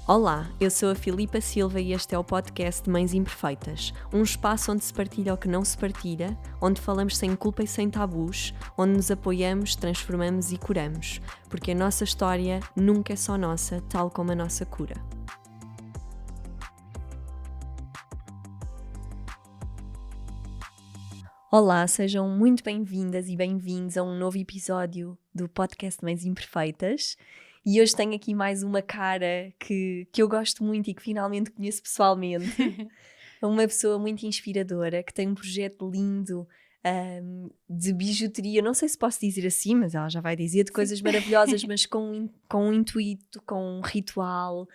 Olá, eu sou a Filipa Silva e este é o podcast de Mães Imperfeitas, um espaço onde se partilha o que não se partilha, onde falamos sem culpa e sem tabus, onde nos apoiamos, transformamos e curamos, porque a nossa história nunca é só nossa, tal como a nossa cura. Olá, sejam muito bem-vindas e bem-vindos a um novo episódio do podcast Mães Imperfeitas. E hoje tenho aqui mais uma cara que eu gosto muito e que finalmente conheço pessoalmente. Uma pessoa muito inspiradora, que tem um projeto lindo de bijuteria, não sei se posso dizer assim, mas ela já vai dizer, de coisas maravilhosas, mas com um intuito, com um ritual.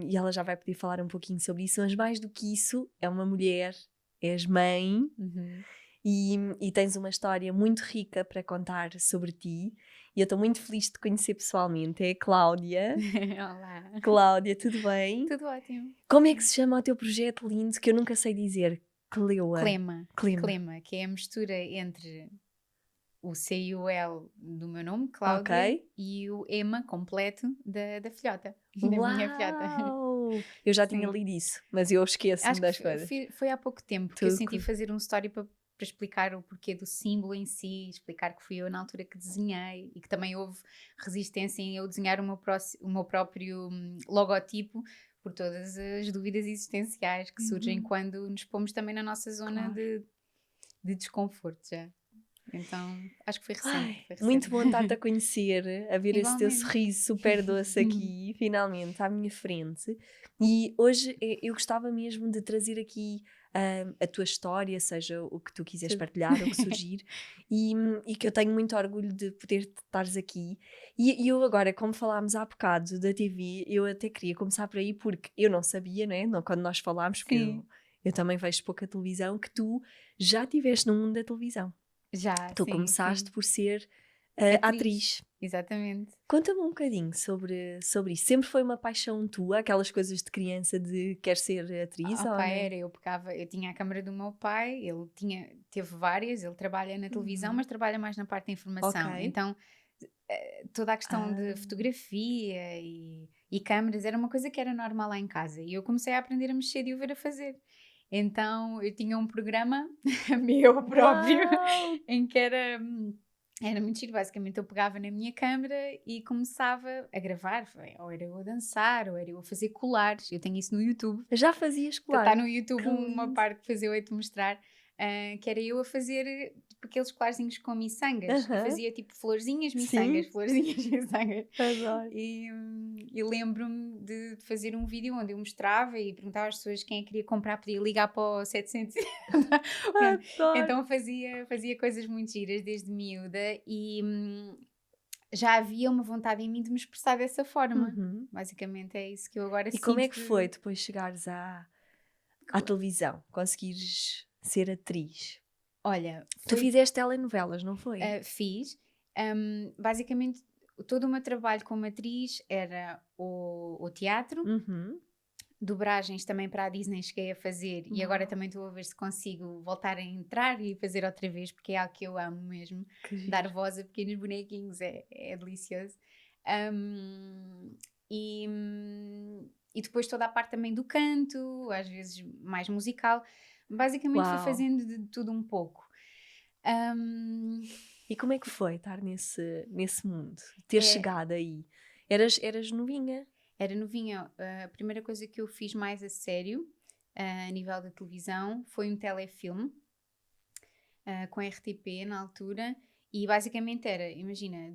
E ela já vai poder falar um pouquinho sobre isso, mas mais do que isso, é uma mulher, és mãe. E tens uma história muito rica para contar sobre ti. E eu estou muito feliz de te conhecer pessoalmente. É a Cláudia. Olá. Cláudia, tudo bem? Tudo ótimo. Como é que se chama o teu projeto lindo que eu nunca sei dizer? Clema, Clema. que é a mistura entre o C e o L do meu nome, Ok. Cláudia, e o Ema completo da filhota, da minha filhota. Uau! Eu já tinha Sim. lido isso, mas eu esqueço-me Acho das que coisas. foi há pouco tempo que eu Tudo senti que- fazer um story para explicar o porquê do símbolo em si, explicar que fui eu na altura que desenhei e que também houve resistência em eu desenhar o meu próprio logotipo por todas as dúvidas existenciais que surgem quando nos pomos também na nossa zona Claro. de desconforto já. Então, acho que foi recente. Ai, Foi muito recente. bom estar-te a conhecer, a ver esse teu Igualmente. sorriso super doce aqui, finalmente, à minha frente. E hoje eu gostava mesmo de trazer aqui a tua história, seja o que tu quiseres Tudo. partilhar, o que surgir, e que eu tenho muito orgulho de poder estares aqui. E eu agora, como falámos há bocado da TV, eu até queria começar por aí, porque eu não sabia, né? Não, quando nós falámos, porque Sim. eu também vejo pouca televisão, que tu já estiveste no mundo da televisão. Já, Tu sim, começaste sim. por ser Atriz. atriz. Exatamente. Conta-me um bocadinho sobre isso. Sempre foi uma paixão tua, aquelas coisas de criança de quer ser atriz Ah, ou pá, não? era, eu tinha a câmara do meu pai, teve várias, ele trabalha na televisão, mas trabalha mais na parte da Ok. informação. Então, toda a questão de Ah, fotografia e câmaras era uma coisa que era normal lá em casa. E eu comecei a aprender a mexer e o ver a fazer. Então, eu tinha um programa meu próprio, uau! em que era muito giro. Basicamente, eu pegava na minha câmera e começava a gravar. Ou era eu a dançar, ou era eu a fazer colares. Eu tenho isso no YouTube. Já fazias Está colar. no YouTube Que uma lindo. parte que fazia eu te mostrar, que era eu a fazer tipo aqueles colarzinhos com miçangas e Aham. fazia tipo florzinhas, Sim, miçangas, florzinhas, miçangas. adoro. E lembro-me de fazer um vídeo onde eu mostrava e perguntava às pessoas quem é que queria comprar, podia ligar para o 700. Pronto. Adoro. Então fazia coisas muito giras desde miúda e já havia uma vontade em mim de me expressar dessa forma. Uhum. Basicamente é isso que eu agora E como é sinto que foi de. depois chegares à televisão? Conseguires ser atriz? Olha, Tu foi fizeste telenovelas, não foi? fiz. Basicamente, todo o meu trabalho como atriz era o teatro, Uhum. dobragens também para a Disney cheguei a fazer e agora Uau, também estou a ver se consigo voltar a entrar e fazer outra vez, porque é algo que eu amo mesmo. que Dar giro. voz a pequenos bonequinhos é delicioso. Ahm, e, e depois toda a parte também do canto, às vezes mais musical. Basicamente fui Uau. fazendo de tudo um pouco. Ahm, E como é que foi estar nesse mundo? Ter é, chegado aí? Eras novinha? Era novinha. A primeira coisa que eu fiz mais a sério, a nível da televisão, foi um telefilme com a RTP na altura. E basicamente era, imagina,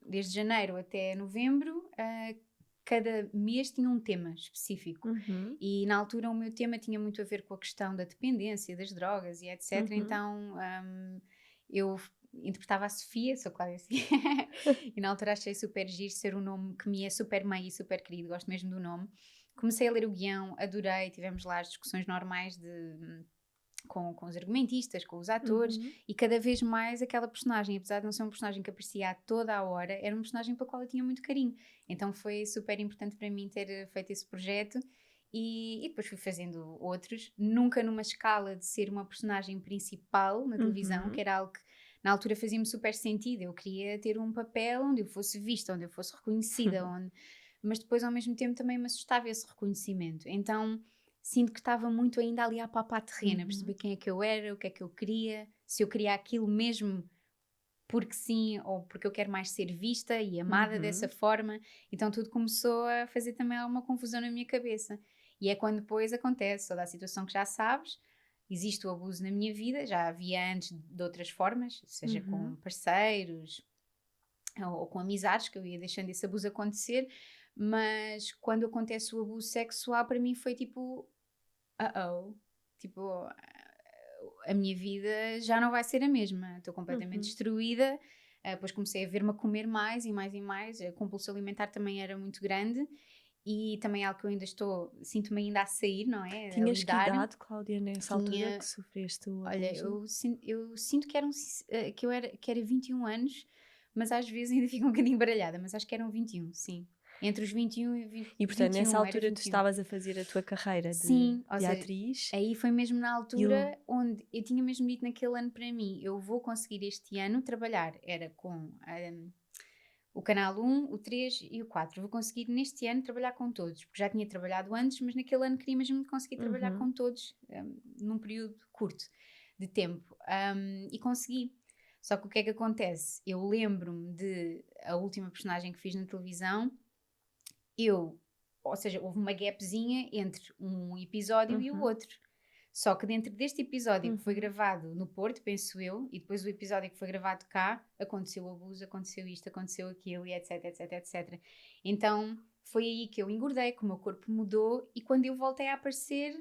desde janeiro até novembro, cada mês tinha um tema específico. Uhum, E na altura o meu tema tinha muito a ver com a questão da dependência, das drogas e etc. uhum. Então eu interpretava a Sofia, sou Cláudia Sofia, e na altura achei super giro ser um nome que me é super mãe e super querido, gosto mesmo do nome. Comecei a ler o guião, adorei, tivemos lá as discussões normais com os argumentistas, com os atores, Uhum. e cada vez mais aquela personagem, apesar de não ser um personagem que aparecia a toda a hora, era um personagem pela qual eu tinha muito carinho. Então foi super importante para mim ter feito esse projeto. E depois fui fazendo outros, nunca numa escala de ser uma personagem principal na televisão, que Uhum. era algo que na altura fazia-me super sentido. Eu queria ter um papel onde eu fosse vista, onde eu fosse reconhecida, onde mas depois ao mesmo tempo também me assustava esse reconhecimento. Então sinto que estava muito ainda ali a papar terreno, a perceber quem é que eu era, o que é que eu queria, se eu queria aquilo mesmo porque sim, ou porque eu quero mais ser vista e amada dessa forma. Então tudo começou a fazer também alguma confusão na minha cabeça. E é quando depois acontece toda a situação que já sabes, existe o abuso na minha vida, já havia antes de outras formas, seja com parceiros ou com amizades, que eu ia deixando esse abuso acontecer, mas quando acontece o abuso sexual, para mim foi tipo, tipo, a minha vida já não vai ser a mesma, estou completamente destruída. Depois comecei a ver-me a comer mais e mais e mais, a compulsão alimentar também era muito grande e também é algo que eu ainda sinto-me ainda a sair, não é? A Tinhas que lidar. idade, Cláudia, nessa altura que sofreste o Olha, abuso? eu sinto que, que era 21 anos, mas às vezes ainda fico um bocadinho baralhada, mas acho que eram 21, sim. Entre os 21 e 20, E portanto, nessa 21, era altura tu 21. estavas a fazer a tua carreira Sim, ou de seja, atriz. aí foi mesmo na E altura onde eu tinha mesmo dito naquele ano para mim, eu vou conseguir este ano trabalhar, era com o canal 1, o 3 e o 4, vou conseguir neste ano trabalhar com todos, porque já tinha trabalhado antes, mas naquele ano queria mesmo conseguir trabalhar com todos, num período curto de tempo, e consegui. Só que o que é que acontece? Eu lembro-me de a última personagem que fiz na televisão, ou seja, houve uma gapzinha entre um episódio e o outro. Só que dentro deste episódio que foi gravado no Porto, penso eu, e depois o episódio que foi gravado cá, aconteceu o abuso, aconteceu isto, aconteceu aquilo, e etc, etc, etc. Então foi aí que eu engordei, que o meu corpo mudou, e quando eu voltei a aparecer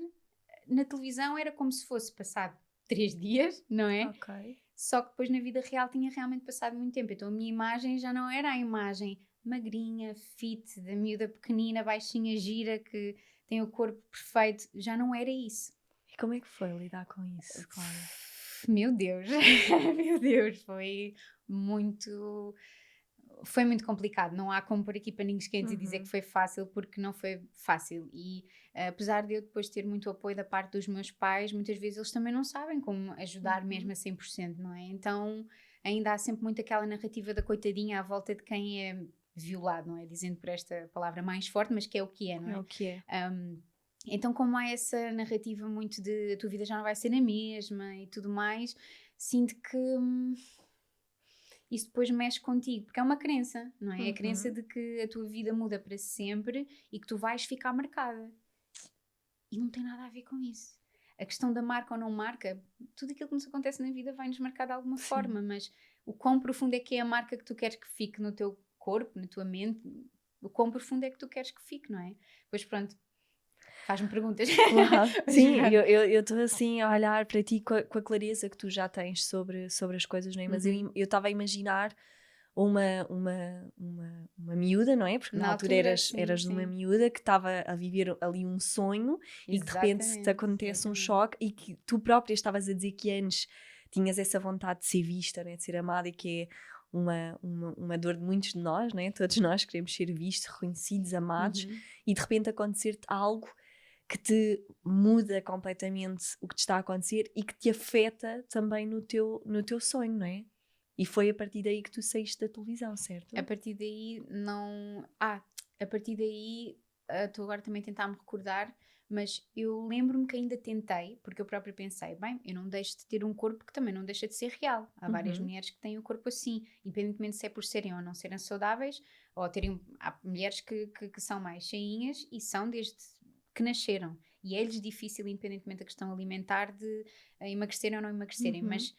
na televisão era como se fosse passado 3 dias, não é? Ok. Só que depois na vida real tinha realmente passado muito tempo. Então a minha imagem já não era a imagem magrinha, fit, da miúda pequenina, baixinha, gira, que tem o corpo perfeito. Já não era isso. E como é que foi lidar com isso, Cláudia? Meu Deus, meu Deus, foi muito complicado. Não há como pôr aqui paninhos quentes e dizer que foi fácil, porque não foi fácil. E apesar de eu depois ter muito apoio da parte dos meus pais, muitas vezes eles também não sabem como ajudar mesmo a 100%, não é? Então ainda há sempre muito aquela narrativa da coitadinha à volta de quem é violado, não é? Dizendo por esta palavra mais forte, mas que é o que é, não é? É o que é. Então, como há essa narrativa muito de a tua vida já não vai ser a mesma e tudo mais, sinto que isso depois mexe contigo, porque é uma crença, não é? É a crença de que a tua vida muda para sempre e que tu vais ficar marcada. E não tem nada a ver com isso. A questão da marca ou não marca, tudo aquilo que nos acontece na vida vai nos marcar de alguma forma, mas o quão profundo é que é a marca que tu queres que fique no teu corpo, na tua mente, o quão profundo é que tu queres que fique, não é? Pois pronto, faz-me perguntas. Claro. Sim, eu estou assim a olhar para ti com a clareza que tu já tens sobre as coisas, não é? Mas eu estava a imaginar uma miúda, não é? Porque na altura sim, eras uma miúda que estava a viver ali um sonho e que de repente te acontece um choque e que tu própria estavas a dizer que antes tinhas essa vontade de ser vista, né? De ser amada, e que é uma dor de muitos de nós, né? Todos nós queremos ser vistos, reconhecidos, amados, e de repente acontecer-te algo que te muda completamente o que te está a acontecer e que te afeta também no teu sonho, não é? E foi a partir daí que tu saíste da televisão, certo? A partir daí não... a partir daí estou agora também a tentar me recordar, mas eu lembro-me que ainda tentei, porque eu própria pensei, bem, eu não deixo de ter um corpo que também não deixa de ser real. Há várias mulheres que têm o corpo assim, independentemente se é por serem ou não serem saudáveis, ou terem... Há mulheres que são mais cheinhas e são desde que nasceram. E é-lhes difícil, independentemente da questão alimentar, de emagrecerem ou não emagrecerem, mas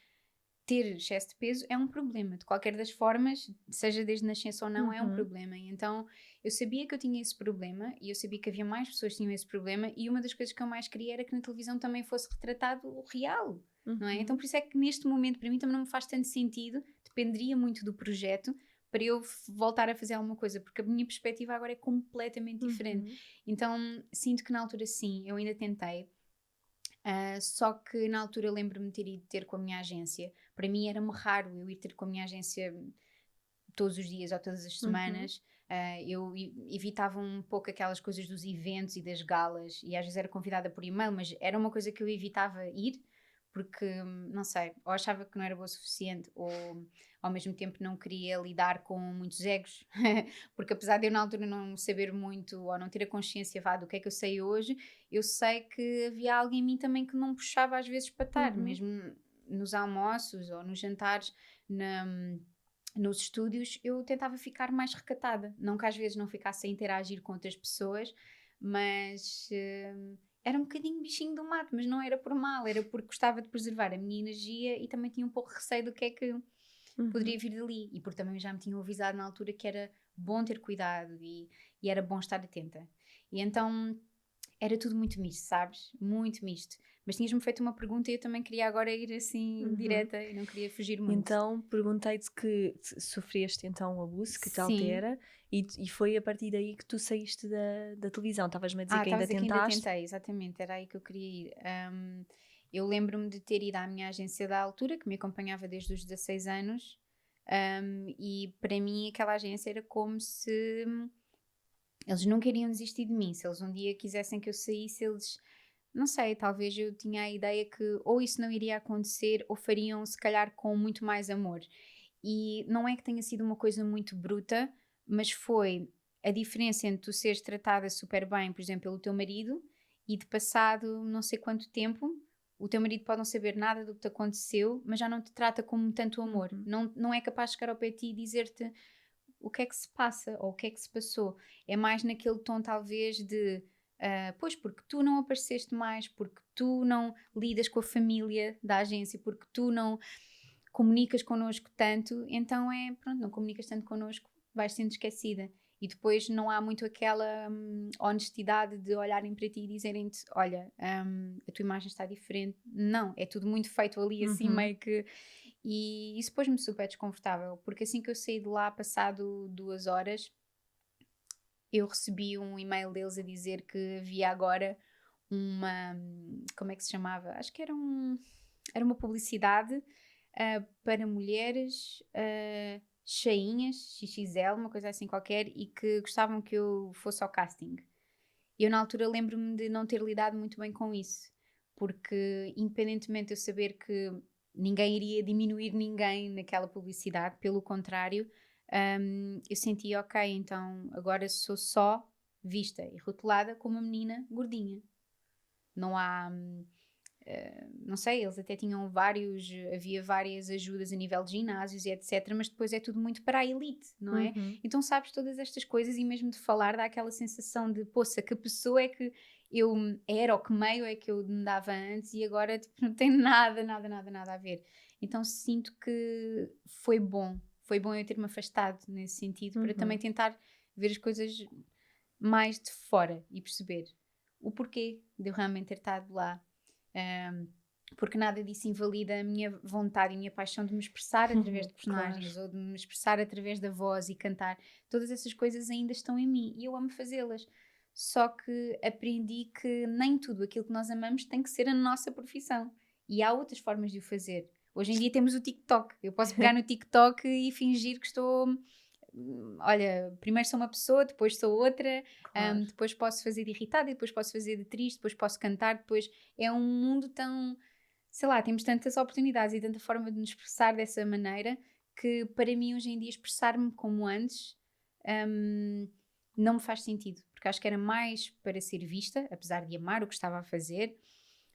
ter excesso de peso é um problema, de qualquer das formas, seja desde nascença ou não, é um problema. E então eu sabia que eu tinha esse problema e eu sabia que havia mais pessoas que tinham esse problema, e uma das coisas que eu mais queria era que na televisão também fosse retratado o real, não é? Então por isso é que neste momento para mim também não me faz tanto sentido, dependeria muito do projeto para eu voltar a fazer alguma coisa, porque a minha perspectiva agora é completamente diferente. Então sinto que na altura sim, eu ainda tentei. Só que na altura eu lembro-me de ter ido ter com a minha agência. Para mim era-me raro eu ir ter com a minha agência todos os dias ou todas as semanas. Eu evitava um pouco aquelas coisas dos eventos e das galas, e às vezes era convidada por e-mail, mas era uma coisa que eu evitava ir, porque, não sei, ou achava que não era boa o suficiente, ou ao mesmo tempo não queria lidar com muitos egos, porque apesar de eu na altura não saber muito, ou não ter a consciência do que é que eu sei hoje, eu sei que havia algo em mim também que não puxava às vezes para estar, mesmo nos almoços ou nos jantares, nos estúdios, eu tentava ficar mais recatada, não que às vezes não ficasse a interagir com outras pessoas, mas... era um bocadinho bichinho do mato, mas não era por mal, era porque gostava de preservar a minha energia e também tinha um pouco de receio do que é que poderia vir dali. E porque também já me tinham avisado na altura que era bom ter cuidado e era bom estar atenta. E então era tudo muito misto, sabes? Muito misto. Mas tinhas-me feito uma pergunta e eu também queria agora ir assim direta e não queria fugir muito. Então perguntei-te que sofreste então um abuso que te Sim. altera e foi a partir daí que tu saíste da televisão. Estavas-me a dizer que ainda Que ainda tentaste. tentei, exatamente, era aí que eu queria ir. Eu lembro-me de ter ido à minha agência da altura, que me acompanhava desde os 16 anos, e para mim aquela agência era como se eles nunca iriam desistir de mim. Se eles um dia quisessem que eu saísse, eles, não sei, talvez eu tinha a ideia que ou isso não iria acontecer ou fariam se calhar com muito mais amor. E não é que tenha sido uma coisa muito bruta, mas foi a diferença entre tu seres tratada super bem, por exemplo, pelo teu marido, e de passado não sei quanto tempo, o teu marido pode não saber nada do que te aconteceu, mas já não te trata com tanto amor. Não é capaz de chegar ao pé de ti e dizer-te o que é que se passa ou o que é que se passou. É mais naquele tom, talvez, de pois, porque tu não apareceste mais, porque tu não lidas com a família da agência, porque tu não comunicas connosco tanto, então pronto, não comunicas tanto connosco, vais sendo esquecida. E depois não há muito aquela honestidade de olharem para ti e dizerem-te, olha, a tua imagem está diferente. Não, é tudo muito feito ali assim meio que... E isso pôs-me super desconfortável, porque assim que eu saí de lá, passado 2 horas, eu recebi um e-mail deles a dizer que havia agora uma... Como é que se chamava? Acho que era uma publicidade para mulheres cheinhas, XXL, uma coisa assim qualquer, e que gostavam que eu fosse ao casting. Eu na altura lembro-me de não ter lidado muito bem com isso, porque independentemente de eu saber que ninguém iria diminuir ninguém naquela publicidade, pelo contrário, eu sentia, ok, então agora sou só vista e rotulada como uma menina gordinha. Não há... não sei, eles até tinham havia várias ajudas a nível de ginásios e etc, mas depois é tudo muito para a elite, não é? Então sabes todas estas coisas e mesmo de falar dá aquela sensação de, poça, que pessoa é que eu era ou que meio é que eu me dava antes e agora tipo, não tem nada a ver. Então sinto que foi bom eu ter-me afastado nesse sentido para também tentar ver as coisas mais de fora e perceber o porquê de eu realmente ter estado lá. Porque nada disso invalida a minha vontade e a minha paixão de me expressar através de personagens ou de me expressar através da voz e cantar. Todas essas coisas ainda estão em mim e eu amo fazê-las. Só que aprendi que nem tudo aquilo que nós amamos tem que ser a nossa profissão. E há outras formas de o fazer. Hoje em dia temos o TikTok. Eu posso pegar no TikTok e fingir que estou... Olha, primeiro sou uma pessoa, depois sou outra, depois posso fazer de irritada, depois posso fazer de triste, depois posso cantar, depois é um mundo tão, sei lá, temos tantas oportunidades e tanta forma de nos expressar dessa maneira que para mim hoje em dia expressar-me como antes não me faz sentido, porque acho que era mais para ser vista, apesar de amar o que estava a fazer,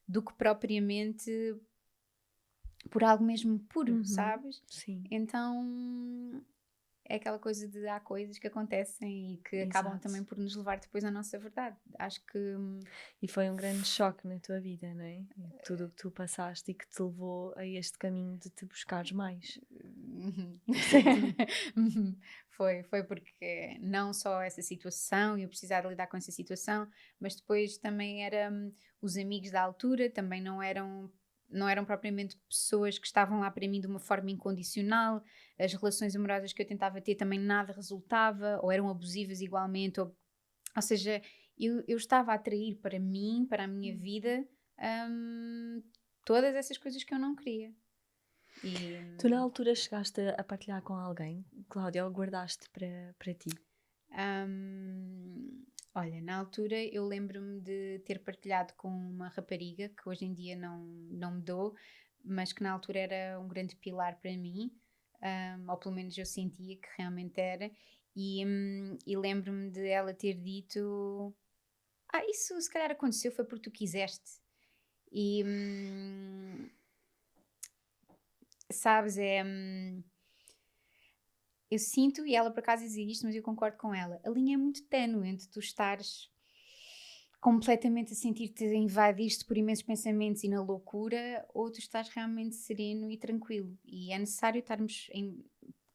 do que propriamente por algo mesmo puro, sabes? Sim. Então é aquela coisa de há coisas que acontecem e que acabam também por nos levar depois à nossa verdade. Acho que... E foi um grande choque na tua vida, não é? Tudo o que tu passaste e que te levou a este caminho de te buscares mais. Foi porque não só essa situação e eu precisar de lidar com essa situação, mas depois também eram os amigos da altura, também não eram propriamente pessoas que estavam lá para mim de uma forma incondicional, as relações amorosas que eu tentava ter também nada resultava, ou eram abusivas igualmente, ou seja, eu estava a atrair para mim, para a minha vida, todas essas coisas que eu não queria. Tu na altura chegaste a partilhar com alguém, Cláudia, ou guardaste para ti? Olha, na altura eu lembro-me de ter partilhado com uma rapariga que hoje em dia não me dou, mas que na altura era um grande pilar para mim, ou pelo menos eu sentia que realmente era, e lembro-me de ela ter dito: isso se calhar aconteceu, foi porque tu quiseste. E sabes, eu sinto, e ela por acaso dizia isto, mas eu concordo com ela, a linha é muito ténue entre tu estares completamente a sentir-te invadiste por imensos pensamentos e na loucura, ou tu estás realmente sereno e tranquilo. E é necessário estarmos em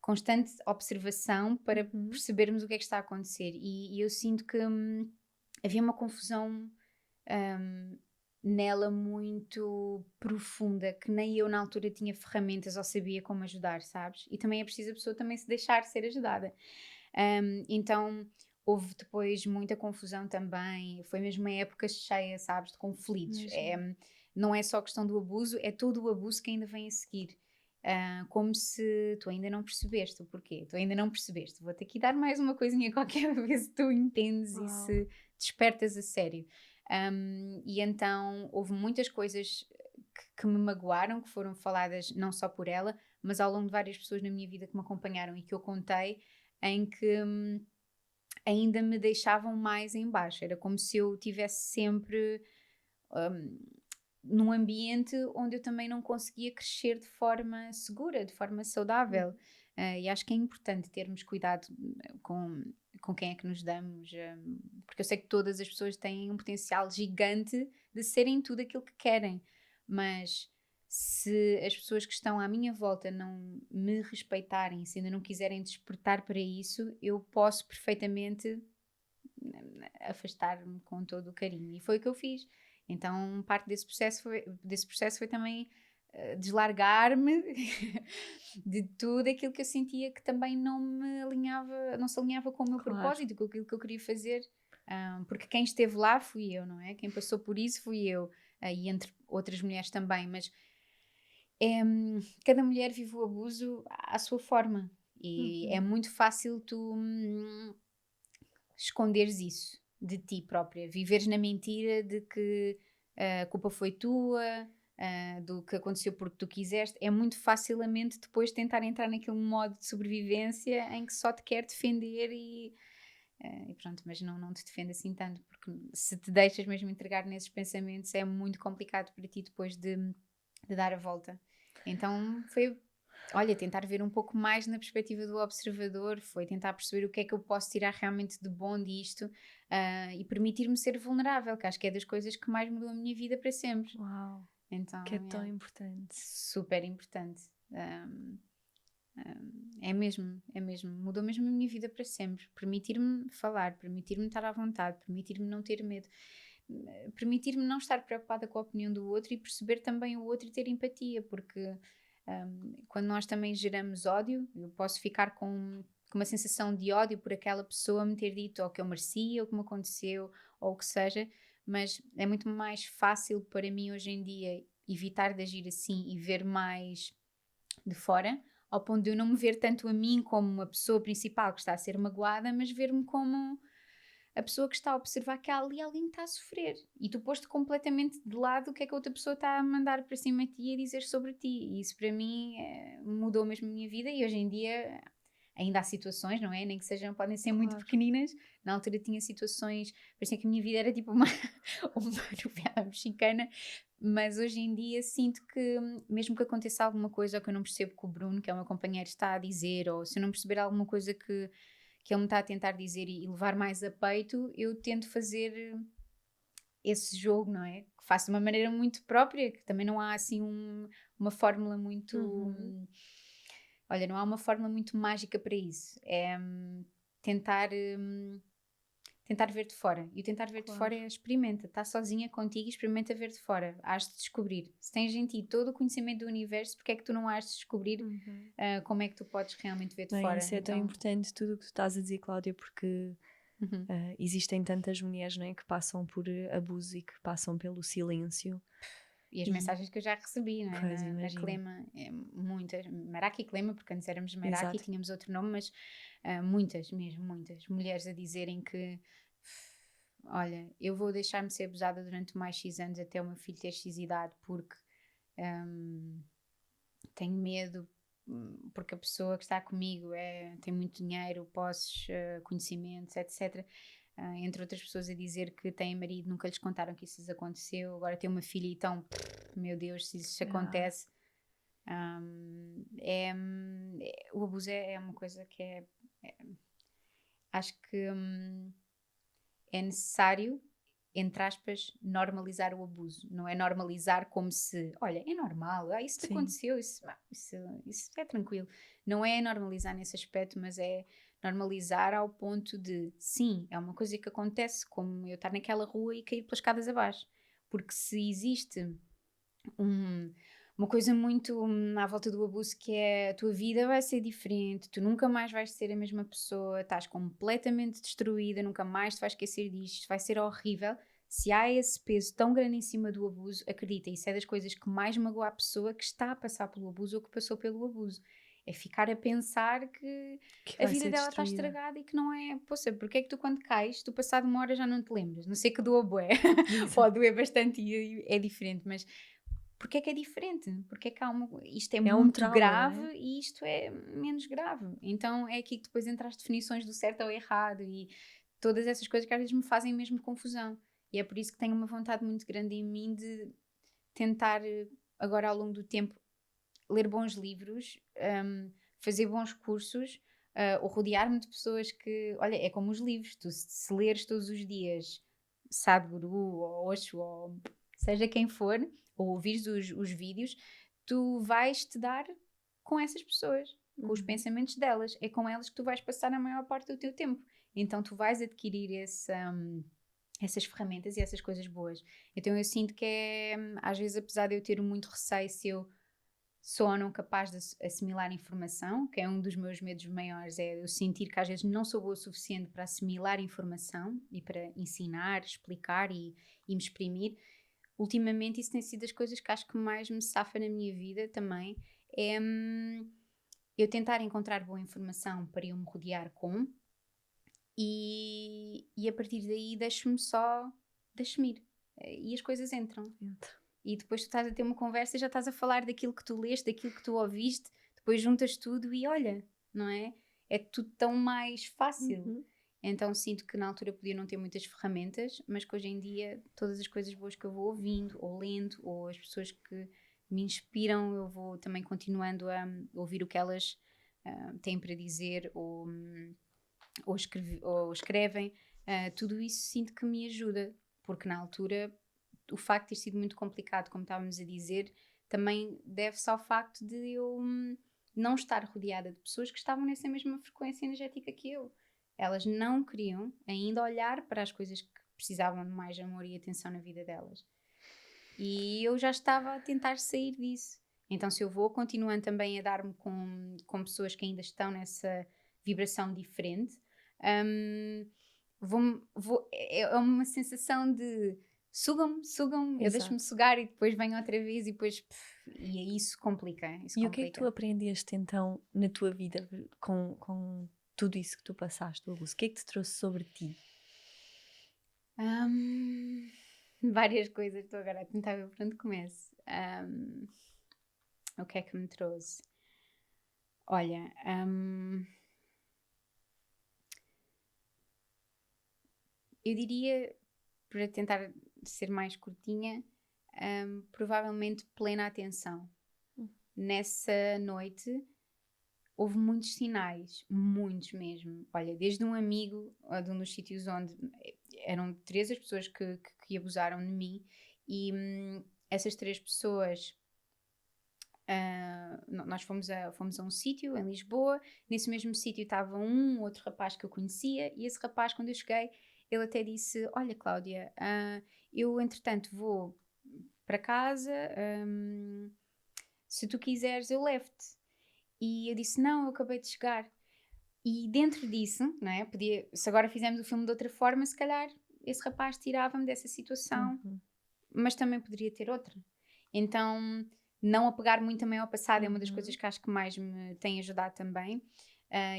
constante observação para Uhum. percebermos o que é que está a acontecer. E eu sinto que havia uma confusão hum, nela muito profunda, que nem eu na altura tinha ferramentas ou sabia como ajudar, sabes? E também é preciso a pessoa também se deixar ser ajudada. Então houve depois muita confusão também, foi mesmo uma época cheia, sabes, de conflitos. Imagino. Não é só questão do abuso, é todo o abuso que ainda vem a seguir. Como se tu ainda não percebeste o porquê, tu ainda não percebeste. Vou-te aqui dar mais uma coisinha qualquer vez se tu entendes e Uau. se despertas a sério. E então houve muitas coisas que me magoaram, que foram faladas não só por ela, mas ao longo de várias pessoas na minha vida que me acompanharam e que eu contei, em que ainda me deixavam mais em baixo. Era como se eu tivesse sempre hum, num ambiente onde eu também não conseguia crescer de forma segura, de forma Uhum. saudável. E acho que é importante termos cuidado com quem é que nos damos, porque eu sei que todas as pessoas têm um potencial gigante de serem tudo aquilo que querem, mas se as pessoas que estão à minha volta não me respeitarem, se ainda não quiserem despertar para isso, eu posso perfeitamente afastar-me com todo o carinho. E foi o que eu fiz. Então, parte desse processo foi também deslargar-me de tudo aquilo que eu sentia que também não se alinhava com o meu Claro. propósito, com aquilo que eu queria fazer. Porque quem esteve lá fui eu, não é? Quem passou por isso fui eu. E entre outras mulheres também, mas cada mulher vive o abuso à sua forma. E é Uhum. muito fácil tu esconderes isso de ti própria, viveres na mentira de que a culpa foi tua, do que aconteceu porque tu quiseste, é muito facilmente depois tentar entrar naquele modo de sobrevivência em que só te quer defender e pronto, mas não te defende assim tanto, porque se te deixas mesmo entregar nesses pensamentos é muito complicado para ti depois de dar a volta. Então foi, olha, tentar ver um pouco mais na perspectiva do observador, foi tentar perceber o que é que eu posso tirar realmente de bom disto, e permitir-me ser vulnerável, que acho que é das coisas que mais mudou a minha vida para sempre. Uau. Que é Então, tão importante. super importante. É mesmo, mudou mesmo a minha vida para sempre. Permitir-me falar, permitir-me estar à vontade, permitir-me não ter medo, permitir-me não estar preocupada com a opinião do outro e perceber também o outro e ter empatia, porque quando nós também geramos ódio, eu posso ficar com uma sensação de ódio por aquela pessoa me ter dito ou que eu merecia, ou que me aconteceu, ou o que seja, mas é muito mais fácil para mim hoje em dia evitar de agir assim e ver mais de fora, ao ponto de eu não me ver tanto a mim como uma pessoa principal que está a ser magoada, mas ver-me como a pessoa que está a observar que há ali alguém que está a sofrer. E tu posto completamente de lado o que é que a outra pessoa está a mandar para cima de ti e a dizer sobre ti. E isso para mim mudou mesmo a minha vida e hoje em dia ainda há situações, não é? Nem que sejam, podem ser muito Claro. pequeninas. Na altura tinha situações, parecia que a minha vida era tipo uma, uma novela mexicana, mas hoje em dia sinto que, mesmo que aconteça alguma coisa ou que eu não percebo que o Bruno, que é o meu companheiro, está a dizer, ou se eu não perceber alguma coisa que ele me está a tentar dizer e levar mais a peito, eu tento fazer esse jogo, não é? Que faço de uma maneira muito própria, que também não há assim uma fórmula muito. Uhum. Olha, não há uma fórmula muito mágica para isso. É tentar. Tentar ver de fora. E o tentar ver de fora Claro. é experimenta. Está sozinha contigo e experimenta ver de fora. Hás de descobrir. Se tens em ti todo o conhecimento do universo, porque é que tu não has de descobrir Uhum. como é que tu podes realmente ver de Bem, fora? isso é tão Então, importante tudo o que tu estás a dizer, Cláudia, porque uhum. existem tantas mulheres, não é, que passam por abuso e que passam pelo silêncio. E as E, mensagens que eu já recebi, não é? pois, Na imagino. Clema, muitas, Meraki e Clema, porque antes éramos Meraki, Exato. tínhamos outro nome, mas muitas mesmo, muitas mulheres a dizerem que olha, eu vou deixar-me ser abusada durante mais X anos até o meu filho ter X idade, porque tenho medo, porque a pessoa que está comigo tem muito dinheiro, posses, conhecimentos, etc. Entre outras pessoas a dizer que têm marido, nunca lhes contaram que isso lhes aconteceu, agora tem uma filha e então, meu Deus, se isso acontece. O abuso é uma coisa que acho que é necessário, entre aspas, normalizar o abuso. Não é normalizar como se, olha, é normal, isso te aconteceu, isso é tranquilo. Não é normalizar nesse aspecto, mas é normalizar ao ponto de, sim, é uma coisa que acontece, como eu estar naquela rua e cair pelas escadas abaixo. Porque se existe uma coisa muito à volta do abuso, que é a tua vida vai ser diferente, tu nunca mais vais ser a mesma pessoa, estás completamente destruída, nunca mais te vais esquecer disto, vai ser horrível. Se há esse peso tão grande em cima do abuso, acredita, isso é das coisas que mais magoa a pessoa que está a passar pelo abuso ou que passou pelo abuso. É ficar a pensar que a vida dela está estragada e que não é... Poxa, porque é que tu quando cais, tu passado uma hora já não te lembras? Não sei que doa bué, pode doer bastante e é diferente, mas porque é que é diferente? Porque é que isto é muito trauma, grave, não é? e isto é menos grave. Então é aqui que depois entra as definições do certo ou errado e todas essas coisas que às vezes me fazem mesmo confusão. E é por isso que tenho uma vontade muito grande em mim de tentar, agora ao longo do tempo, ler bons livros, fazer bons cursos, ou rodear-me de pessoas que... Olha, é como os livros. Tu, se leres todos os dias Sadhguru ou Osho ou seja quem for, ou ouvires os vídeos, tu vais te dar com essas pessoas, com os pensamentos delas. É com elas que tu vais passar a maior parte do teu tempo. Então tu vais adquirir essas ferramentas e essas coisas boas. Então eu sinto que às vezes, apesar de eu ter muito receio se eu sou ou não capaz de assimilar informação, que é um dos meus medos maiores, é eu sentir que às vezes não sou boa o suficiente para assimilar informação e para ensinar, explicar e me exprimir. Ultimamente isso tem sido as coisas que acho que mais me safa na minha vida também, é eu tentar encontrar boa informação para eu me rodear com, e a partir daí deixo-me ir, e as coisas entram. E depois tu estás a ter uma conversa e já estás a falar daquilo que tu leste, daquilo que tu ouviste, depois juntas tudo e olha, não é? É tudo tão mais fácil. Então sinto que na altura podia não ter muitas ferramentas, mas que hoje em dia todas as coisas boas que eu vou ouvindo ou lendo, ou as pessoas que me inspiram, eu vou também continuando a ouvir o que elas têm para dizer ou escrevem. Tudo isso sinto que me ajuda, porque na altura o facto de ter sido muito complicado, como estávamos a dizer, também deve-se ao facto de eu não estar rodeada de pessoas que estavam nessa mesma frequência energética que eu. Elas não queriam ainda olhar para as coisas que precisavam de mais amor e atenção na vida delas. E eu já estava a tentar sair disso. Então, se eu vou continuando também a dar-me com pessoas que ainda estão nessa vibração diferente, é uma sensação de sugam-me, eu deixo-me sugar e depois venho outra vez e depois e aí isso complica. O que é que tu aprendeste então na tua vida com tudo isso que tu passaste, o abuso? O que é que te trouxe sobre ti? Várias coisas, estou agora a tentar ver por onde começo. O que é que me trouxe? Olha, eu diria, para tentar ser mais curtinha, provavelmente plena atenção. Nessa noite houve muitos sinais, muitos mesmo. Olha, desde um amigo, de um dos sítios onde eram 3 as pessoas que abusaram de mim, e essas 3 pessoas, nós fomos a um sítio em Lisboa. Nesse mesmo sítio estava um outro rapaz que eu conhecia, e esse rapaz, quando eu cheguei, ele até disse: olha, Cláudia, eu entretanto vou para casa, se tu quiseres eu levo-te. E eu disse: não, eu acabei de chegar. E dentro disso, não é? Se agora fizermos o filme de outra forma, se calhar esse rapaz tirava-me dessa situação, mas também poderia ter outra. Então, não apegar muito também ao passado é uma das coisas que acho que mais me tem ajudado também.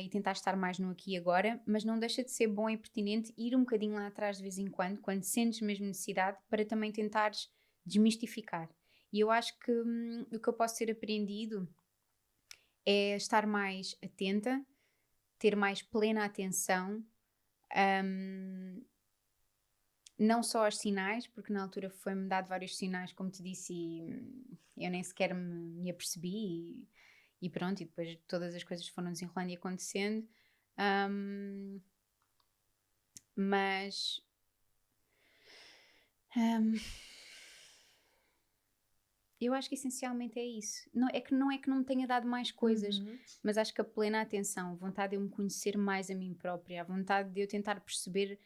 e tentar estar mais no aqui e agora, mas não deixa de ser bom e pertinente ir um bocadinho lá atrás de vez em quando sentes mesmo necessidade, para também tentares desmistificar. E eu acho que o que eu posso ter aprendido é estar mais atenta, ter mais plena atenção, não só aos sinais, porque na altura foi-me dado vários sinais, como te disse, e eu nem sequer me apercebi, e pronto, e depois todas as coisas foram desenrolando e acontecendo. Mas eu acho que essencialmente é isso. Não é que não me tenha dado mais coisas, mas acho que a plena atenção, a vontade de eu me conhecer mais a mim própria, a vontade de eu tentar perceber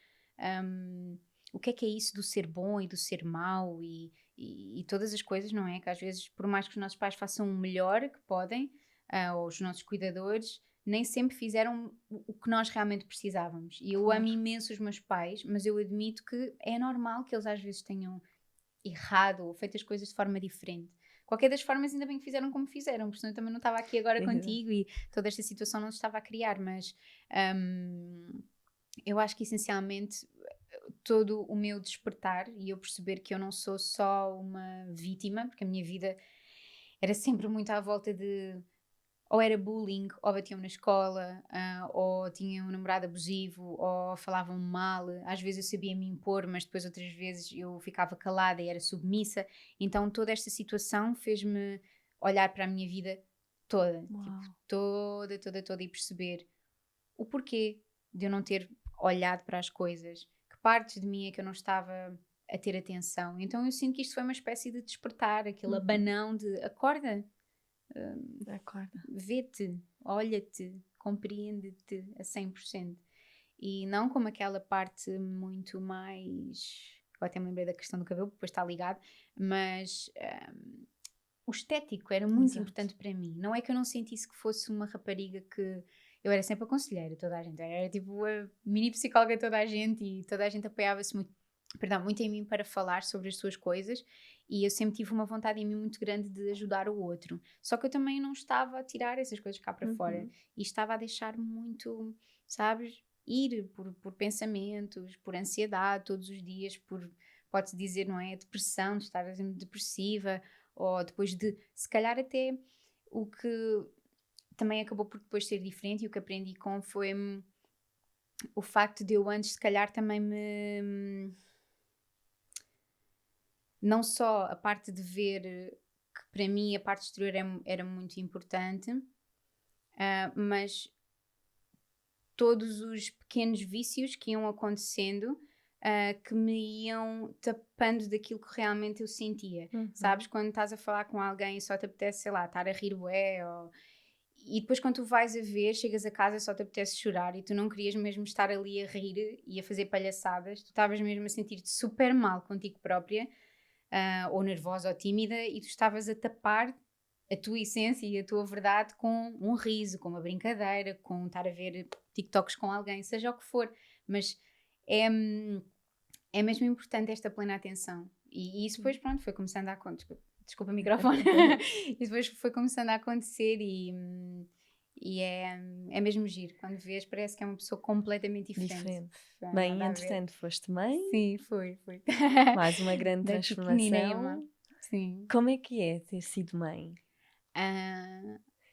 o que é isso do ser bom e do ser mau, e todas as coisas, não é? Que às vezes, por mais que os nossos pais façam o melhor que podem, ou os nossos cuidadores, nem sempre fizeram o que nós realmente precisávamos. E eu amo imenso os meus pais, mas eu admito que é normal que eles às vezes tenham errado ou feito as coisas de forma diferente. Qualquer das formas, ainda bem que fizeram como fizeram, porque senão eu também não estava aqui agora contigo e toda esta situação não se estava a criar, mas eu acho que essencialmente todo o meu despertar, e eu perceber que eu não sou só uma vítima, porque a minha vida era sempre muito à volta de ou era bullying, ou batiam na escola, ou tinha um namorado abusivo, ou falavam mal. Às vezes eu sabia me impor, mas depois outras vezes eu ficava calada e era submissa. Então toda esta situação fez-me olhar para a minha vida toda, tipo, toda, e perceber o porquê de eu não ter olhado para as coisas, que partes de mim é que eu não estava a ter atenção. Então eu sinto que isto foi uma espécie de despertar, aquele abanão de acorda, Acorda. vê-te, olha-te, compreende-te a 100%. E não como aquela parte muito mais... Eu até me lembrei da questão do cabelo, depois está ligado, mas o estético era muito importante para mim. Não é que eu não sentisse que fosse uma rapariga que... Eu era sempre a conselheira, toda a gente. Era tipo a mini psicóloga de toda a gente, e toda a gente apoiava-se muito, muito em mim para falar sobre as suas coisas, e eu sempre tive uma vontade em mim muito grande de ajudar o outro. Só que eu também não estava a tirar essas coisas cá para fora, e estava a deixar muito, sabes, ir por pensamentos, por ansiedade todos os dias, por, pode-se dizer, não é, depressão, de estar depressiva, ou depois de, se calhar até, o que também acabou por depois ser diferente, e o que aprendi com foi o facto de eu antes, se calhar, também não só a parte de ver que para mim a parte exterior era muito importante, mas todos os pequenos vícios que iam acontecendo, que me iam tapando daquilo que realmente eu sentia. Sabes, quando estás a falar com alguém e só te apetece, sei lá, estar a rir bué, e depois quando tu vais a ver, chegas a casa, só te apetece chorar, e tu não querias mesmo estar ali a rir e a fazer palhaçadas, tu estavas mesmo a sentir-te super mal contigo própria, ou nervosa ou tímida, e tu estavas a tapar a tua essência e a tua verdade com um riso, com uma brincadeira, com estar a ver TikToks com alguém, seja o que for, mas é mesmo importante esta plena atenção, e isso depois, pronto, foi começando a acontecer. Desculpa o microfone. E depois foi começando a acontecer, e é mesmo giro. Quando vês, parece que é uma pessoa completamente diferente. Bem, entretanto, foste mãe. Sim, foi. Mais uma grande transformação. Sim. Como é que é ter sido mãe?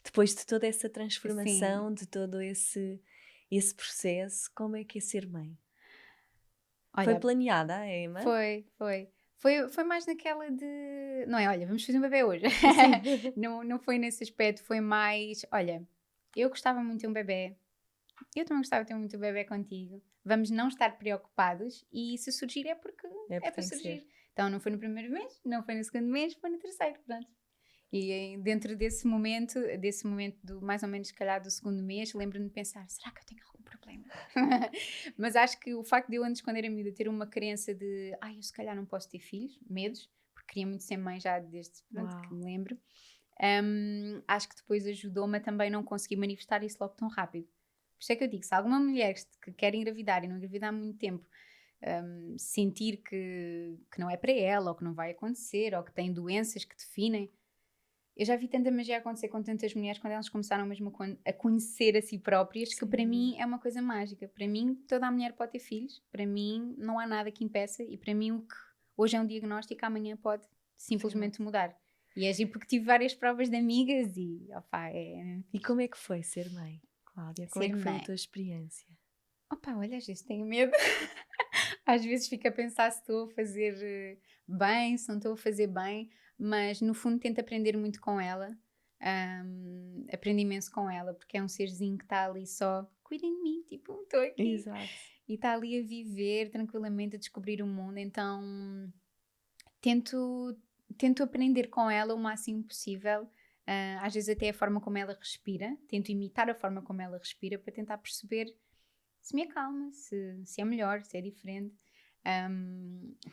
Depois de toda essa transformação, de todo esse processo, como é que é ser mãe? Olha, foi planeada a Emma? Foi mais naquela de... Não é, olha, vamos fazer um bebê hoje. não foi nesse aspecto, foi mais... Olha, eu gostava muito de um bebê. Eu também gostava de ter muito bebê contigo. Vamos não estar preocupados, e se surgir é porque é para surgir. Então não foi no primeiro mês, não foi no segundo mês, foi no terceiro, pronto. E dentro desse momento do mais ou menos, se calhar, do segundo mês, lembro-me de pensar, será que eu tenho algum problema? Mas acho que o facto de eu antes, quando era miúda, ter uma crença de, eu se calhar não posso ter filhos, medos, porque queria muito ser mãe já desde que me lembro, acho que depois ajudou-me a também não conseguir manifestar isso logo tão rápido. Por isso é que eu digo, se alguma mulher que quer engravidar e não engravidar há muito tempo, sentir que não é para ela, ou que não vai acontecer, ou que tem doenças que definem, eu já vi tanta magia acontecer com tantas mulheres quando elas começaram mesmo a conhecer a si próprias, que para mim é uma coisa mágica. Para mim, toda a mulher pode ter filhos. Para mim, não há nada que impeça. E para mim, o que hoje é um diagnóstico, amanhã pode simplesmente mudar. E é giro porque tive várias provas de amigas e, opá, E como é que foi ser mãe, Cláudia? Como é que foi a tua experiência? Opá, olha, às vezes tenho medo. Às vezes fico a pensar se estou a fazer bem, se não estou a fazer bem, mas no fundo tento aprender muito com ela. Aprendi imenso com ela, porque é um serzinho que está ali só, cuidem de mim, tipo, estou aqui. Exato. E está ali a viver tranquilamente, a descobrir o mundo, então tento aprender com ela o máximo possível. Às vezes até a forma como ela respira, tento imitar a forma como ela respira para tentar perceber se me acalma, se é melhor, se é diferente.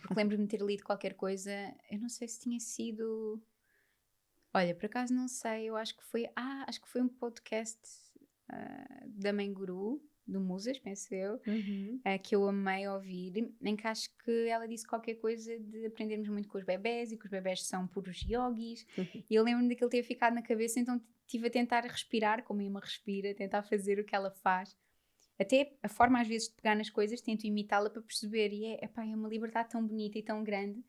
Porque lembro-me de ter lido qualquer coisa, eu não sei se tinha sido... Olha, por acaso não sei, eu acho que foi um podcast da Mãe Guru, do Musas, penso eu, que eu amei ouvir, em que acho que ela disse qualquer coisa de aprendermos muito com os bebés e que os bebés são puros yogis. E eu lembro-me daquilo ter ficado na cabeça, então estive a tentar respirar como a Emma respira, tentar fazer o que ela faz. Até a forma às vezes de pegar nas coisas, tento imitá-la para perceber, e é uma liberdade tão bonita e tão grande.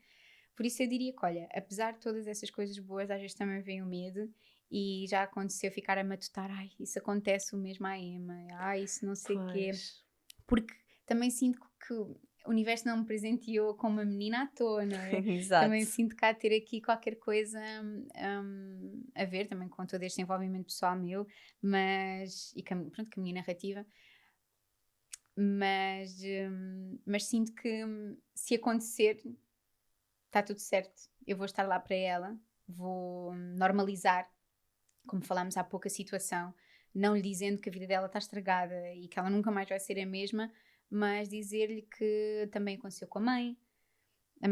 Por isso eu diria que, olha, apesar de todas essas coisas boas, às vezes também vem o medo, e já aconteceu ficar a matutar, isso acontece o mesmo à Emma, isso não sei o quê, porque também sinto que o universo não me presenteou com uma menina à toa, não é? Exato. Também sinto que há de ter aqui qualquer coisa a ver também com todo este envolvimento pessoal meu, e com a minha narrativa. Mas sinto que se acontecer, está tudo certo. Eu vou estar lá para ela, vou normalizar, como falámos há pouco, a situação, não lhe dizendo que a vida dela está estragada e que ela nunca mais vai ser a mesma, mas dizer-lhe que também aconteceu com a mãe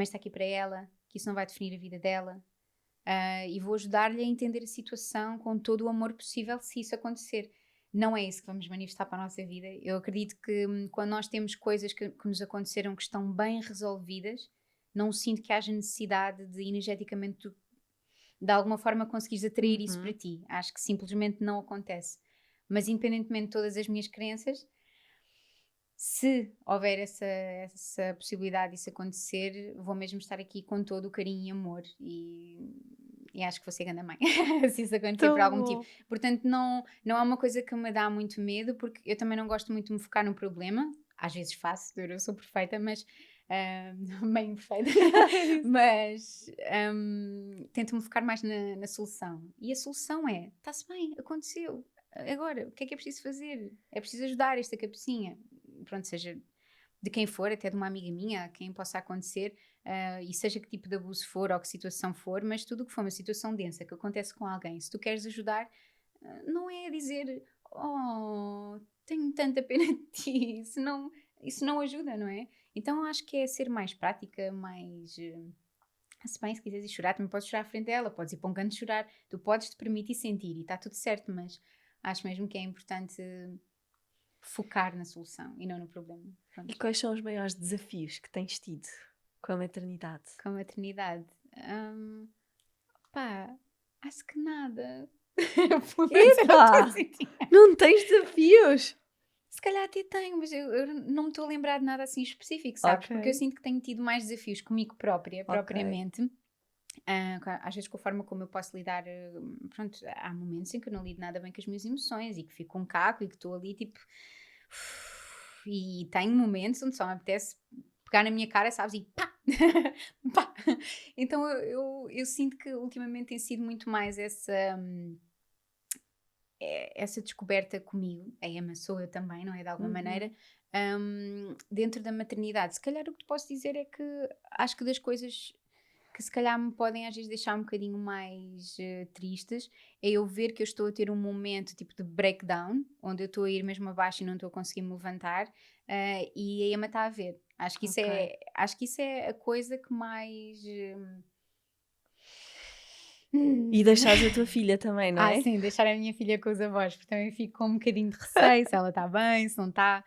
está aqui para ela, que isso não vai definir a vida dela, e vou ajudar-lhe a entender a situação com todo o amor possível se isso acontecer. Não é isso que vamos manifestar para a nossa vida. Eu acredito que quando nós temos coisas que nos aconteceram que estão bem resolvidas, não sinto que haja necessidade de energeticamente de alguma forma conseguires atrair isso para ti. Acho que simplesmente não acontece. Mas independentemente de todas as minhas crenças, se houver essa possibilidade disso acontecer, vou mesmo estar aqui com todo o carinho e amor, e acho que vou ser grande mãe se isso acontecer por algum motivo. Portanto, não é uma coisa que me dá muito medo, porque eu também não gosto muito de me focar no problema. Às vezes faço, eu sou perfeita, mas bem imperfeita, mas tento-me focar mais na solução. E a solução é, está-se bem, aconteceu. Agora, o que é preciso fazer? É preciso ajudar esta cabecinha. Pronto, seja de quem for, até de uma amiga minha, a quem possa acontecer, e seja que tipo de abuso for ou que situação for, mas tudo o que for uma situação densa que acontece com alguém, se tu queres ajudar, não é dizer, tenho tanta pena de ti, isso não ajuda, não é? Então acho que é ser mais prática, mais... se bem, se quiseres ir chorar, também podes chorar à frente dela, podes ir para um canto chorar, tu podes te permitir sentir e está tudo certo, mas acho mesmo que é importante focar na solução e não no problema. Pronto. E quais são os maiores desafios que tens tido com a maternidade? Com a maternidade? Acho que nada. Epá! Não tens desafios? Se calhar até tenho, mas eu não me estou a lembrar de nada assim específico, sabes? Porque eu sinto que tenho tido mais desafios comigo própria, propriamente. Às vezes com a forma como eu posso lidar, pronto, há momentos em que eu não lido nada bem com as minhas emoções e que fico um caco e que estou ali tipo... E tenho momentos onde só me apetece pegar na minha cara, sabes, e pá! Pá! Então eu sinto que ultimamente tem sido muito mais essa descoberta comigo, a Emma sou eu também, não é? De alguma maneira, dentro da maternidade. Se calhar o que te posso dizer é que acho que das coisas que se calhar me podem às vezes deixar um bocadinho mais tristes, é eu ver que eu estou a ter um momento tipo de breakdown, onde eu estou a ir mesmo abaixo e não estou a conseguir me levantar, e a Emma está a ver. Acho que isso é a coisa que mais... E deixares a tua filha também, não é? Sim, deixar a minha filha com os avós, porque também fico com um bocadinho de receio, se ela está bem, se não está...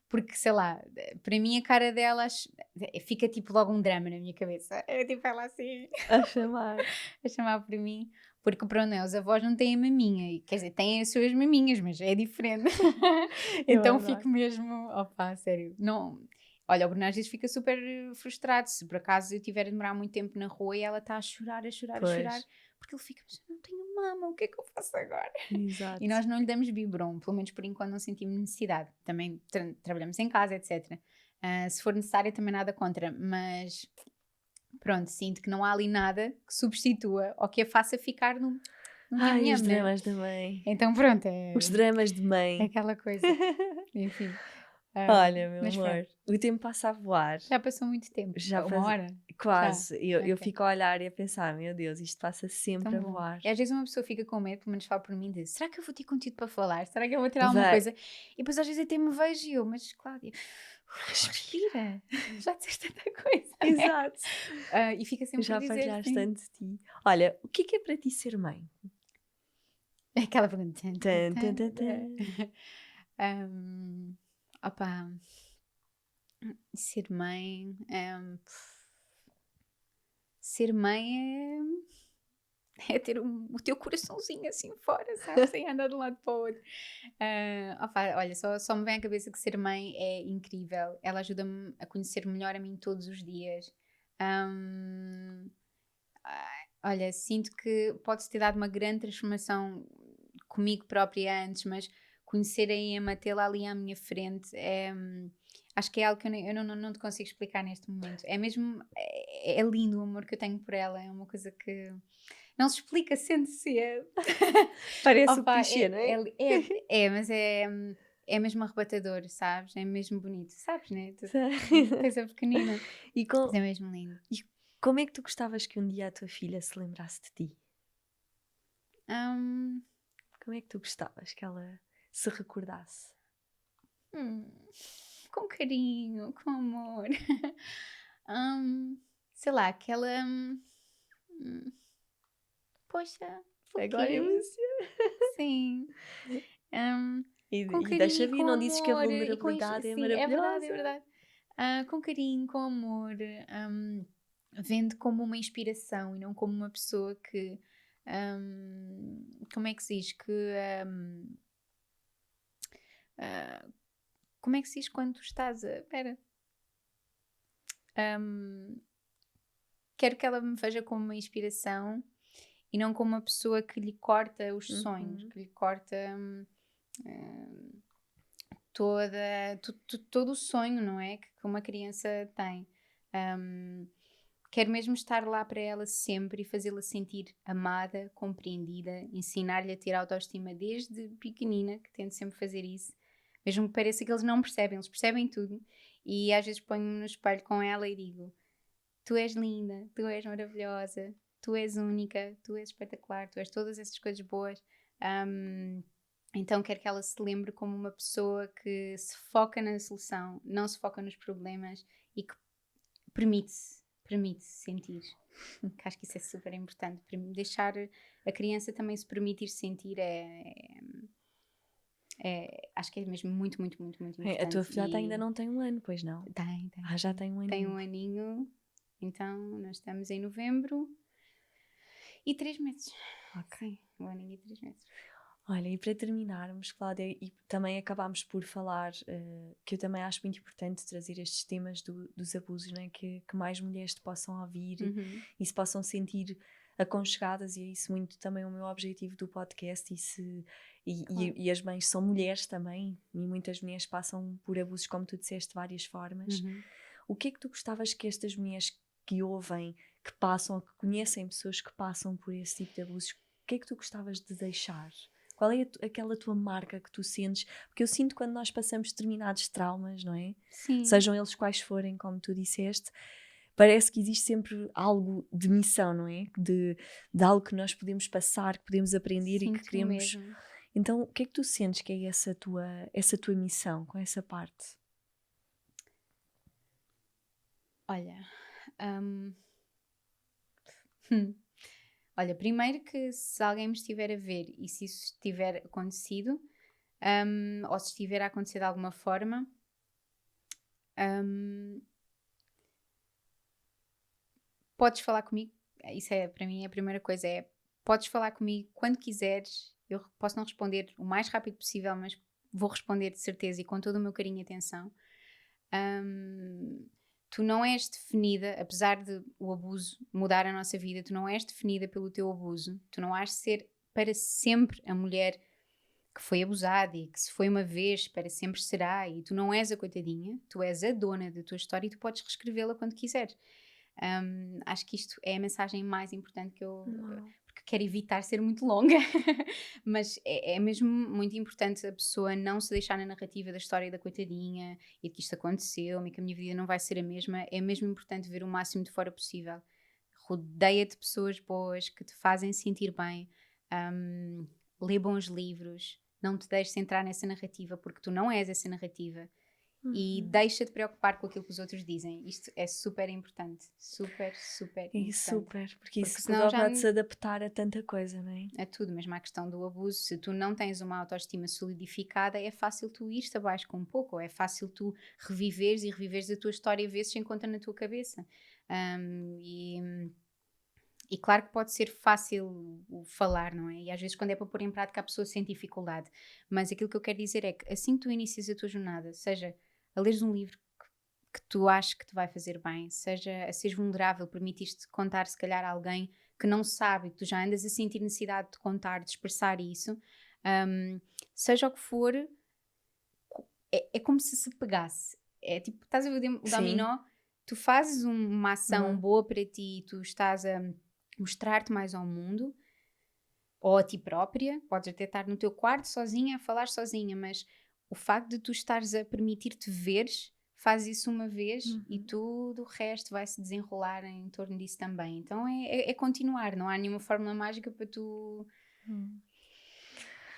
Porque, sei lá, para mim a cara delas fica tipo logo um drama na minha cabeça. É tipo ela assim... A chamar. A chamar por mim. Porque, pronto, os avós não têm a maminha. Quer dizer, têm as suas maminhas, mas é diferente. Então fico mesmo... Opa, sério. Não... Olha, o Bruno às vezes fica super frustrado. Se por acaso eu tiver a demorar muito tempo na rua e ela está a chorar, a chorar, a chorar. Porque ele fica, mas eu não tenho mama, o que é que eu faço agora? Exato. E nós não lhe damos biberon, pelo menos por enquanto não sentimos necessidade. Também trabalhamos em casa, etc. Se for necessário também nada contra, mas pronto, sinto que não há ali nada que substitua ou que a faça ficar no Ai, os nham-nham, né? dramas da mãe. Então pronto, Os dramas de é mãe. aquela coisa. Enfim. Olha, meu Mas amor, pronto, o tempo passa a voar. já passou muito tempo. Já Uma hora? Quase. Eu Ok. fico a olhar e a pensar, meu Deus, isto passa sempre Tão a bom. voar. E às vezes uma pessoa fica com medo, pelo menos fala por mim, de será que eu vou ter conteúdo para falar? Será que eu vou ter alguma coisa? E depois às vezes até me vejo e eu, mas Cláudia, respira, já disseste tanta coisa. Exato. Né? E fica sempre Já a dizer partilhaste sim. tanto de ti. Olha, o que é para ti ser mãe? Aquela pergunta. Tan, tan, tan, tan. Opa, ser mãe. Ser mãe é ter o teu coraçãozinho assim fora, sabes? Sem andar de um lado para o outro. Opa, olha, só me vem à cabeça que ser mãe é incrível. Ela ajuda-me a conhecer melhor a mim todos os dias. Olha, sinto que pode ter dado uma grande transformação comigo própria antes, mas conhecer a Emma, tê-la ali à minha frente, acho que é algo que eu não te consigo explicar neste momento. É mesmo, é lindo o amor que eu tenho por ela, é uma coisa que não se explica, sente-se. Parece Opa, o clichê, não é? mas é mesmo arrebatador, sabes? É mesmo bonito, sabes, né? Coisa pequenina. Mas é mesmo lindo. E como é que tu gostavas que um dia a tua filha se lembrasse de ti? Como é que tu gostavas que ela se recordasse? Com carinho, com amor. Sei lá, aquela. Poxa, Agora porquê? emociona. Sim. Com E deixa carinho, vir, com não dizes que a amor. vulnerabilidade é Sim, é verdade, maravilhosa. é verdade. Com carinho, com amor. Vendo como uma inspiração e não como uma pessoa que. Como é que se diz? Como é que se diz quando tu estás a. Espera. Quero que ela me veja como uma inspiração e não como uma pessoa que lhe corta os sonhos, que lhe corta todo o sonho, não é? Que uma criança tem. Quero mesmo estar lá para ela sempre e fazê-la sentir amada, compreendida, ensinar-lhe a ter autoestima desde pequenina, que tento sempre fazer isso. Mesmo que pareça que eles não percebem, eles percebem tudo. E às vezes ponho-me no espelho com ela e digo: tu és linda, tu és maravilhosa, tu és única, tu és espetacular, tu és todas essas coisas boas. Então quero que ela se lembre como uma pessoa que se foca na solução, não se foca nos problemas e que permite-se sentir. Que acho que isso é super importante. Deixar a criança também se permitir sentir acho que é mesmo muito, muito, muito, muito importante. A tua filhota ainda não tem um ano, pois não? Tem. Já tem um aninho. Tem um aninho, então nós estamos em novembro e 3 meses. Ok. Sim, 1 aninho e 3 meses. Olha, e para terminarmos, Cláudia, e também acabámos por falar, que eu também acho muito importante trazer estes temas dos abusos, né? que mais mulheres te possam ouvir e se possam sentir aconchegadas, e é isso muito também o meu objetivo do podcast. E as mães são mulheres também, e muitas mulheres passam por abusos, como tu disseste, de várias formas. O que é que tu gostavas que estas mulheres que ouvem, que passam, que conhecem pessoas que passam por esse tipo de abusos, o que é que tu gostavas de deixar? Qual é aquela tua marca que tu sentes? Porque eu sinto quando nós passamos determinados traumas, não é? Sim. Sejam eles quais forem, como tu disseste, parece que existe sempre algo de missão, não é? De algo que nós podemos passar, que podemos aprender. Sinto e que queremos... mesmo. Então, o que é que tu sentes que é essa tua missão, com essa parte? Olha, olha, primeiro que se alguém me estiver a ver e se isso estiver acontecido, ou se estiver a acontecer de alguma forma, podes falar comigo. Isso é, para mim, a primeira coisa é podes falar comigo quando quiseres. Eu posso não responder o mais rápido possível, mas vou responder de certeza e com todo o meu carinho e atenção. Tu não és definida, apesar de o abuso mudar a nossa vida, tu não és definida pelo teu abuso. Tu não has de ser para sempre a mulher que foi abusada e que se foi uma vez, para sempre será. E tu não és a coitadinha, tu és a dona da tua história e tu podes reescrevê-la quando quiseres. Acho que isto é a mensagem mais importante que eu... Porque quero evitar ser muito longa. Mas é mesmo muito importante a pessoa não se deixar na narrativa da história da coitadinha e de que isto aconteceu e que a minha vida não vai ser a mesma. É mesmo importante ver o máximo de fora possível. Rodeia-te de pessoas boas que te fazem sentir bem. Lê bons livros. Não te deixes entrar nessa narrativa porque tu não és essa narrativa. E deixa-te preocupar com aquilo que os outros dizem. Isto é super importante. Super, super importante. Super, porque isso pode se adaptar a tanta coisa, não é? A tudo, mesmo à questão do abuso. Se tu não tens uma autoestima solidificada, é fácil tu ir-te abaixo com um pouco. Ou é fácil tu reviveres a tua história vezes se encontra na tua cabeça. E claro que pode ser fácil falar, não é? E às vezes quando é para pôr em prática a pessoa sente dificuldade. Mas aquilo que eu quero dizer é que assim que tu inicias a tua jornada, seja a leres um livro que tu achas que te vai fazer bem, seja a seres vulnerável, permitires-te contar se calhar a alguém que não sabe, que tu já andas a sentir necessidade de contar, de expressar isso, seja o que for, é como se pegasse. É tipo, estás a ver o dominó? Tu fazes uma ação boa para ti, tu estás a mostrar-te mais ao mundo ou a ti própria, podes até estar no teu quarto sozinha, a falar sozinha, mas o facto de tu estares a permitir-te veres, faz isso uma vez e tudo o resto vai se desenrolar em torno disso também. Então é continuar, não há nenhuma fórmula mágica para tu...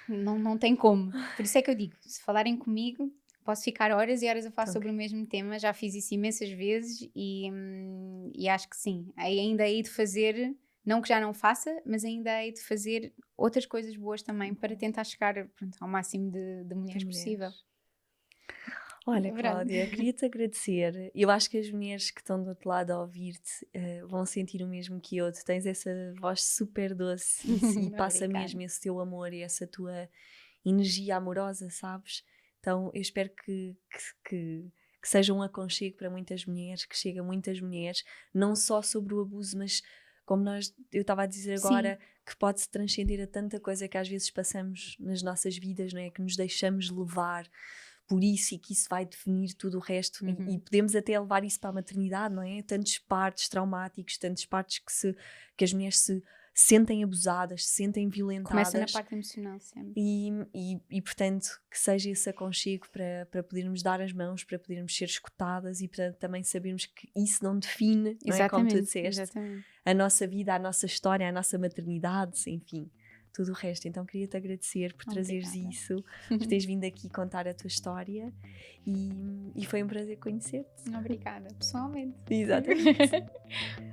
Não tem como. Por isso é que eu digo, se falarem comigo, posso ficar horas e horas a falar sobre o mesmo tema, já fiz isso imensas vezes e acho que sim, ainda hei de fazer, não que já não faça, mas ainda hei de fazer outras coisas boas também para tentar chegar ao máximo de mulheres possível. Olha, Cláudia, queria-te agradecer. Eu acho que as mulheres que estão do outro lado a ouvir-te vão sentir o mesmo que eu. Tu tens essa voz super doce e passa mesmo esse teu amor e essa tua energia amorosa, sabes? Então eu espero que seja um aconchego para muitas mulheres, que chegue a muitas mulheres, não só sobre o abuso, mas como eu estava a dizer agora, que pode-se transcender a tanta coisa que às vezes passamos nas nossas vidas, não é? Que nos deixamos levar por isso e que isso vai definir tudo o resto e podemos até levar isso para a maternidade, não é? Tantos partos traumáticos, tantos partos que as mulheres se sentem abusadas, se sentem violentadas. Começa na parte emocional sempre. E portanto, que seja esse aconchego para podermos dar as mãos, para podermos ser escutadas e para também sabermos que isso não define, não é? Como tu disseste, a nossa vida, a nossa história, a nossa maternidade, enfim, tudo o resto. Então queria-te agradecer por trazeres isso, por teres vindo aqui contar a tua história e foi um prazer conhecer-te. Obrigada, pessoalmente. Exatamente.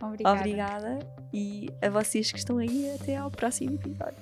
Obrigada. Obrigada e a vocês que estão aí, até ao próximo episódio.